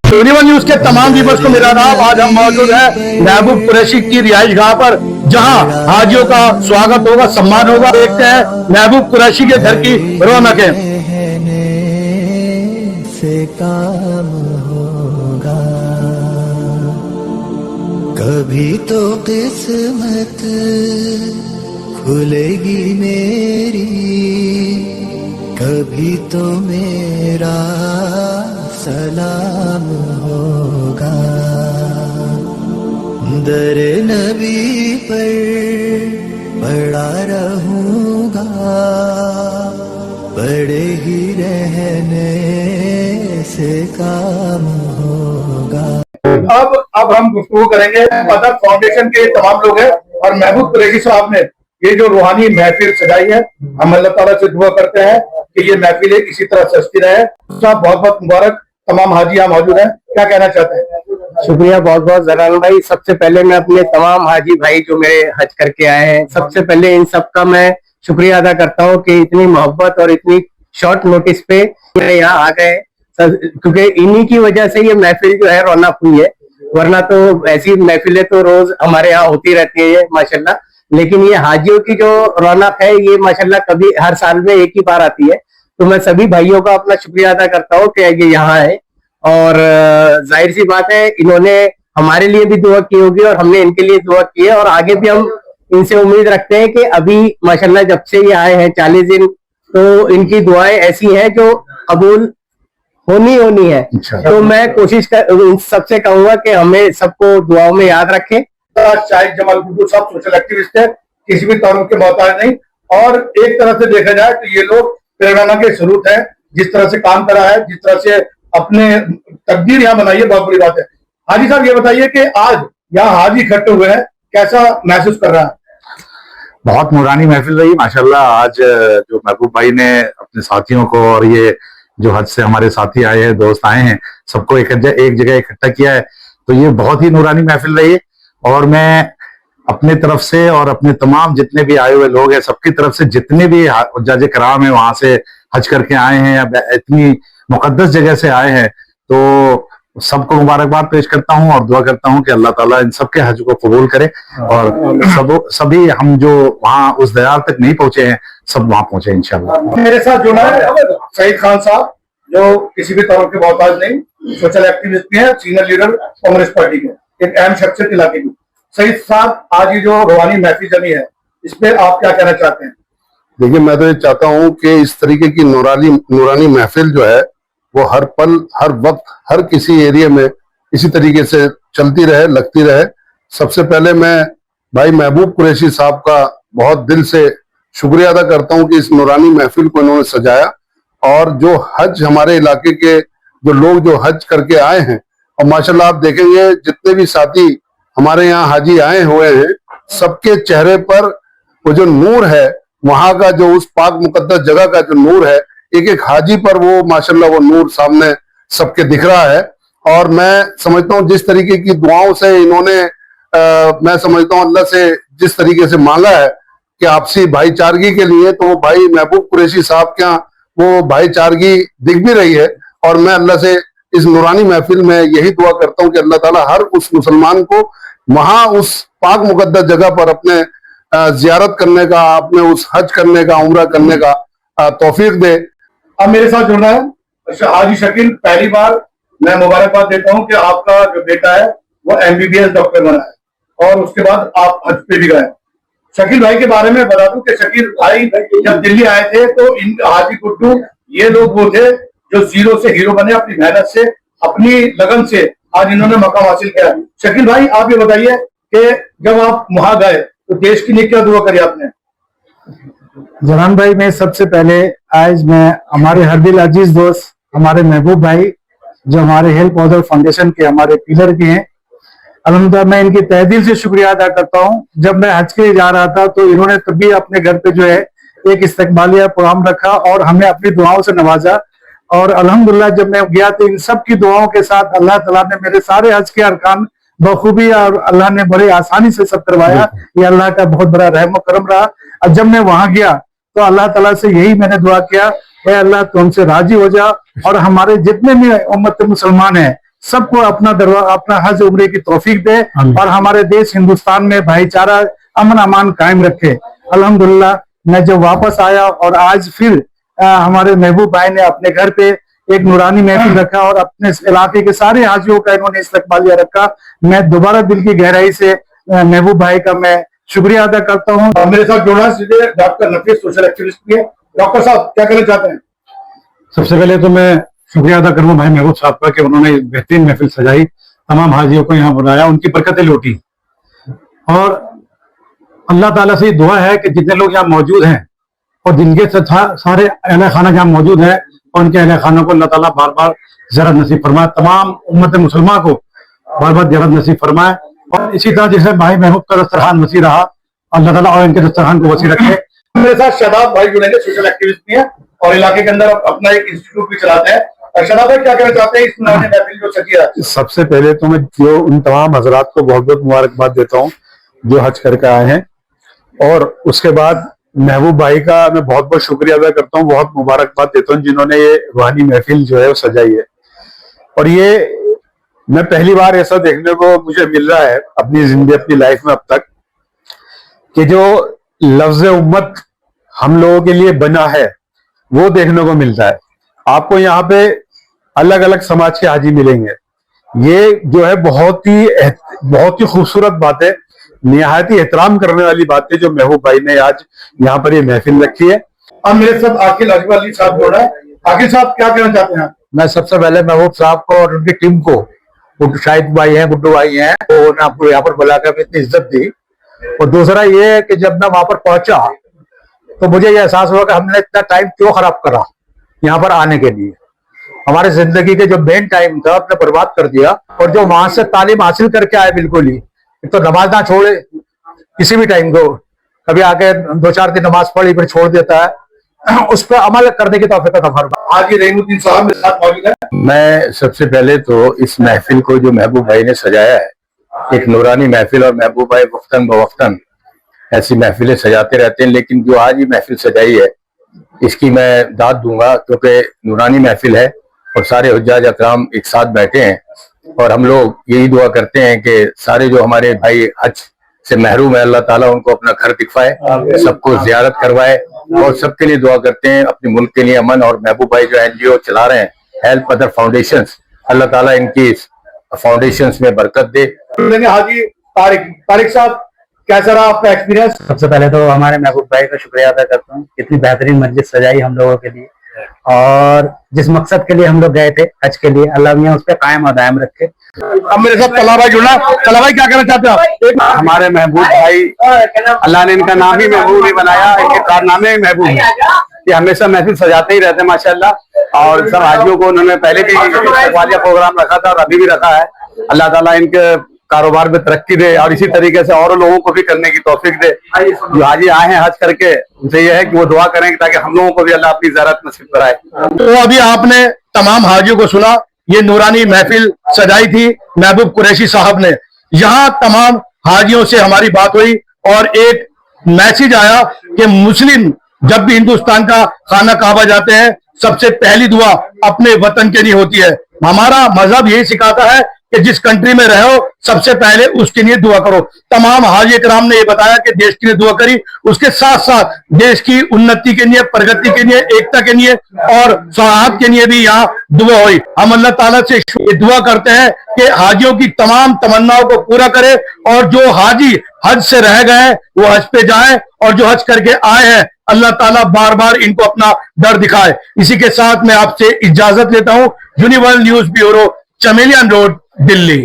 यूनिवन news के तमाम viewers को मेरा नाम। आज हम मौजूद हैं महबूब कुरैशी की रिहाइश गाह पर, जहां हाजियों का स्वागत होगा, सम्मान होगा। देखते हैं महबूब कुरैशी के घर की रौनकें। से काम होगा, कभी तो किस्मत खुलेगी मेरी, कभी तो मेरा सलाम होगा। दर नबी पर पड़ा रहूंगा, पड़े ही रहने से काम होगा। अब हम गुफ्तगू करेंगे। मदर फाउंडेशन के तमाम लोग हैं और महबूब कुरैशी साहब ने ये जो रूहानी महफिल सजाई है, हम अल्लाह ताला से दुआ करते हैं कि ये महफिल इसी तरह सजती रहे। साहब बहुत बहुत मुबारक। तमाम हाजी यहाँ मौजूद हैं, क्या कहना चाहते हैं? शुक्रिया बहुत बहुत जलाल भाई। सबसे पहले मैं अपने तमाम हाजी भाई जो मेरे हज करके आए हैं, सबसे पहले इन सबका मैं शुक्रिया अदा करता हूँ कि इतनी मोहब्बत और इतनी शॉर्ट नोटिस पे यहाँ आ गए, क्योंकि इन्हीं की वजह से ये महफिल जो है रौनक हुई है। वरना तो ऐसी महफिलें तो रोज हमारे यहाँ होती रहती है माशाल्लाह, लेकिन ये हाजियों की जो रौनक है ये माशाल्लाह कभी हर साल में एक ही बार आती है। तो मैं सभी भाइयों का अपना शुक्रिया अदा करता हूँ कि ये यहाँ है, और जाहिर सी बात है इन्होंने हमारे लिए भी दुआ की होगी और हमने इनके लिए दुआ की है, और आगे भी हम इनसे उम्मीद रखते हैं कि अभी माशाल्लाह जब से ये आए हैं 40 दिन, तो इनकी दुआएं ऐसी हैं जो कबूल होनी है। तो मैं कोशिश कर सबसे कहूंगा कि हमें सबको दुआओं में याद रखें। शाहिद जमाल गुड्डू साहब सोशल एक्टिविस्ट है, किसी भी तारुफ के मोहताज नहीं, और एक तरह से देखा जाए तो ये लोग प्रेरणा के स्रोत है। जिस तरह से काम करा है, जिस तरह से अपने तकदीर यहाँ बनाई है, बहुत बड़ी बात है। हाजी साहब ये बताइए कि आज यहाँ हाजी इकट्ठे हुए हैं, कैसा महसूस कर रहा है? बहुत नूरानी महफिल रही माशाल्लाह। आज जो महबूब भाई ने अपने साथियों को और ये जो हज से हमारे साथी आए हैं, दोस्त आए हैं, सबको एक जगह इकट्ठा किया है, तो ये बहुत ही नूरानी महफिल रही है। और मैं अपने तरफ से और अपने तमाम जितने भी आए हुए लोग हैं सबकी तरफ से, जितने भी हुज्जाज कराम है वहां से हज करके आए हैं या इतनी मुकद्दस जगह से आए हैं, तो सबको मुबारकबाद पेश करता हूं और दुआ करता हूं कि अल्लाह ताला इन सबके हज को कबूल करे, और सभी हम जो वहां उस दयार तक नहीं पहुंचे हैं सब वहां पहुंचे इंशाल्लाह। मेरे साथ जुड़ा है सईद खान साहब, जो किसी भी तरह के मोहताज नहीं, सोशल एक्टिविस्ट भी है, सीनियर लीडर कांग्रेस पार्टी के, एक अहम शख्सियत इलाके की। सईद साहब, आज ये जो रूहानी महफिल जमी है, इस पे आप क्या कहना चाहते हैं? देखिए, मैं तो ये चाहता हूँ कि इस तरीके की नूरानी महफिल जो है वो हर पल, हर वक्त, हर किसी एरिया में इसी तरीके से चलती रहे, लगती रहे। सबसे पहले मैं भाई महबूब कुरैशी साहब का बहुत दिल से शुक्रिया अदा करता हूँ कि इस नूरानी महफिल को इन्होंने सजाया, और जो हज हमारे इलाके के जो लोग जो हज करके आए हैं, और माशाल्लाह आप देखेंगे जितने भी साथी हमारे यहाँ हाजी आए हुए हैं, सबके चेहरे पर वो जो नूर है, वहां का जो उस पाक मुकद्दस जगह का जो नूर है, एक एक हाजी पर वो माशाल्लाह वो नूर सामने सबके दिख रहा है। और मैं समझता हूँ जिस तरीके की दुआओं से इन्होंने मैं समझता हूँ अल्लाह से जिस तरीके से मांगा है कि आपसी भाईचारगी के लिए, तो वो भाई महबूब कुरैशी साहब के यहाँ वो भाईचारगी दिख भी रही है। और मैं अल्लाह से इस नूरानी महफिल में यही दुआ करता हूँ कि अल्लाह ताला हर उस मुसलमान को वहां उस पाक मुकद्दस जगह पर अपने जियारत करने का, अपने उस हज करने का, उम्रा करने का तौफीक दे। अब मेरे साथ जुड़ना है हाजी शकील। पहली बार मैं मुबारकबाद देता हूं कि आपका जो बेटा है वो MBBS डॉक्टर बना है, और उसके बाद आप हज पे भी गए। शकील भाई के बारे में बता दूं कि शकील भाई जब दिल्ली आए थे तो इन हाजी गुड्डू ये लोग वो थे जो जीरो से हीरो बने, अपनी मेहनत से, अपनी लगन से आज इन्होंने मकाम हासिल किया। शकील भाई, आप ये बताइए कि जब आप वहां गए तो देश के लिए क्या दुआ करी आपने? जहान भाई, मैं सबसे पहले आज मैं हमारे हर दिल अजीज दोस्त हमारे महबूब भाई जो हमारे हेल्प ऑर्डर फाउंडेशन के हमारे पिलर के हैं, अल्हम्दुलिल्लाह मैं इनकी तहे दिल से शुक्रिया अदा करता हूँ। जब मैं हज के लिए जा रहा था तो इन्होंने तभी अपने घर पे जो है एक इस्तकबालिया प्रोग्राम रखा और हमें अपनी दुआओं से नवाजा, और अल्हम्दुलिल्लाह जब मैं गया तो इन सब की दुआओं के साथ अल्लाह ताला ने मेरे सारे हज के अरकान बखूबी और अल्लाह ने बड़े आसानी से सब करवाया। ये अल्लाह का बहुत बड़ा रहम और करम रहा। और जब मैं वहां गया तो अल्लाह ताला से यही मैंने दुआ किया, अल्लाह तुमसे राजी हो जा, और हमारे जितने भी उम्मत मुसलमान हैं सबको अपना हज उम्रे की तौफीक दे और हमारे देश हिंदुस्तान में भाईचारा अमन अमान कायम रखे। अल्हम्दुलिल्लाह मैं जब वापस आया और आज फिर हमारे महबूब भाई ने अपने घर पे एक नूरानी महफिल रखा और अपने इलाके के सारे हाजियों का इन्होंने इस्तकबालिया रखा। मैं दोबारा दिल की गहराई से महबूब भाई का मैं शुक्रिया अदा करता हूँ। और मेरे साथ जोड़ना सीधे डॉक्टर नफीस, सोशल एक्टिविस्ट भी है। डॉक्टर साहब क्या कहना चाहते हैं? सबसे पहले तो मैं शुक्रिया अदा करूंगा भाई महबूब साहब का कि उन्होंने बेहतरीन महफिल सजाई, तमाम हाजियों को यहाँ बुलाया, उनकी बरकतें लौटी। और अल्लाह ताला से दुआ है कि जितने लोग यहाँ मौजूद हैं और जिनके सारे अहले खाना यहाँ मौजूद है और उनके अहले खानों को अल्लाह ताला बार बार ज़ियारत नसीब फरमाए, तमाम उम्मत मुसलमान को बार बार ज़ियारत नसीब फरमाए। और इसी तरह जैसे भाई महबूब का दस्तरखान वसी रहा, अल्लाह ताला और इनके दस्तरखान को वसी रखे। मेरे साथ शादाब भाई जुड़ेंगे, सोशल एक्टिविस्ट भी है और इलाके के अंदर अपना एक इंस्टीट्यूट भी चलाते हैं। शादाब भाई क्या कहना चाहते हैं इस नूरानी महफिल जो सजी है? सबसे पहले तो मैं जो उन तमाम हजरात को बहुत बहुत मुबारकबाद देता हूँ जो हज करके आए हैं, और उसके बाद महबूब भाई का मैं बहुत बहुत शुक्रिया अदा करता हूँ, बहुत मुबारकबाद देता हूँ जिन्होंने ये रूहानी महफिल जो है वो सजाई है। और ये मैं पहली बार ऐसा देखने को मुझे मिल रहा है अपनी जिंदगी, अपनी लाइफ में अब तक, कि जो लफ्ज उम्मत हम लोगों के लिए बना है वो देखने को मिलता है। आपको यहाँ पे अलग अलग समाज के हाजी मिलेंगे। ये जो है बहुत ही खूबसूरत बात है, निहायत ही एहतराम करने वाली बात है जो महबूब भाई ने आज यहाँ पर ये महफिल रखी है। अब मेरे साथ आकिल अजमल साहब जोड़ा है। आकिल साहब क्या कहना चाहते हैं? मैं सबसे पहले महबूब साहब को और उनकी टीम को, शाहिद भाई हैं, गुड्डू भाई हैं, उन्होंने आपको यहाँ पर बुलाकर इतनी इज्जत दी। और दूसरा ये है कि जब मैं वहां पर पहुंचा तो मुझे ये एहसास हुआ कि हमने इतना टाइम क्यों खराब करा यहाँ पर आने के लिए। हमारे जिंदगी के जो मेन टाइम था अपने बर्बाद कर दिया। और जो वहां से तालीम हासिल करके आए बिल्कुल ही, तो नमाज ना छोड़े किसी भी टाइम को, कभी आके 2-4 दिन नमाज पढ़ी फिर छोड़ देता है, उस पर अमल करने की तौफीक अता फरमा। आज रहीमुद्दीन साहब मेरे साथ मौजूद है। मैं सबसे पहले तो इस महफिल को जो महबूब भाई ने सजाया है, एक नूरानी महफिल, और महबूब भाई वक्तन बवक्तन ऐसी महफिलें सजाते रहते हैं, लेकिन जो आज ये महफिल सजाई है इसकी मैं दाद दूंगा, क्योंकि नूरानी महफिल है और सारे हुज्जाज अकराम एक साथ बैठे हैं। और हम लोग यही दुआ करते हैं कि सारे जो हमारे भाई हज से महरूम है, अल्लाह ताला उनको अपना घर दिखवाए, सबको जियारत करवाए, और सबके लिए दुआ करते हैं, अपने मुल्क के लिए अमन। और महबूब भाई जो NGO चला रहे हैं, हेल्प अदर फाउंडेशंस, अल्लाह ताला इनकी फाउंडेशंस में बरकत दे। हाजी तारिक साहब, कैसा रहा आपका एक्सपीरियंस? सबसे पहले तो हमारे महबूब भाई का शुक्रिया अदा करता हूँ, इतनी बेहतरीन मस्जिद सजाई हम लोगों के लिए, और जिस मकसद के लिए हम लोग गए थे हज के लिए, अल्लाह मियां उस पर कायम और दायम रखे। अब मेरे साथ तला भाई जुड़ना। तला भाई क्या कहना चाहते हैं? हमारे महबूब भाई, अल्लाह ने इनका नाम ही महबूब ही बनाया, इनके कारनामे ही महबूब है। ये हमेशा महफिल सजाते ही रहते हैं माशाल्लाह, और सब हाजियों को उन्होंने पहले भी इस्तकबालिया प्रोग्राम रखा था और अभी भी रखा है। अल्लाह ताला इनके कारोबार में तरक्की दे और इसी तरीके से और लोगों को भी करने की तौफीक दे। जो हाजी आए हैं हज करके, उनसे ये है कि वो दुआ करें ताकि हम लोगों को भी अल्लाह अपनी ज़ियारत नसीब कराए। तो अभी आपने तमाम हाजियों को सुना, ये नूरानी महफिल सजाई थी महबूब कुरैशी साहब ने। यहाँ तमाम हाजियों से हमारी बात हुई और एक मैसेज आया कि मुस्लिम जब भी हिंदुस्तान का खाना काबा जाते हैं, सबसे पहली दुआ अपने वतन के लिए होती है। हमारा मजहब यही सिखाता है कि जिस कंट्री में रहो सबसे पहले उसके लिए दुआ करो। तमाम हाजी कराम ने ये बताया कि देश के लिए दुआ करी, उसके साथ साथ देश की उन्नति के लिए, प्रगति के लिए, एकता के लिए और सलाहत के लिए भी यहाँ दुआ हुई। हम अल्लाह ताला से दुआ करते हैं कि हाजियों की तमाम तमन्नाओं को पूरा करे, और जो हाजी हज से रह गए वो हज पे जाएं, और जो हज करके आए हैं अल्लाह ताला बार बार इनको अपना डर दिखाए। इसी के साथ मैं आपसे इजाजत लेता हूँ। यूनिवर्सल न्यूज ब्यूरो, चमेलियन रोड, दिल्ली।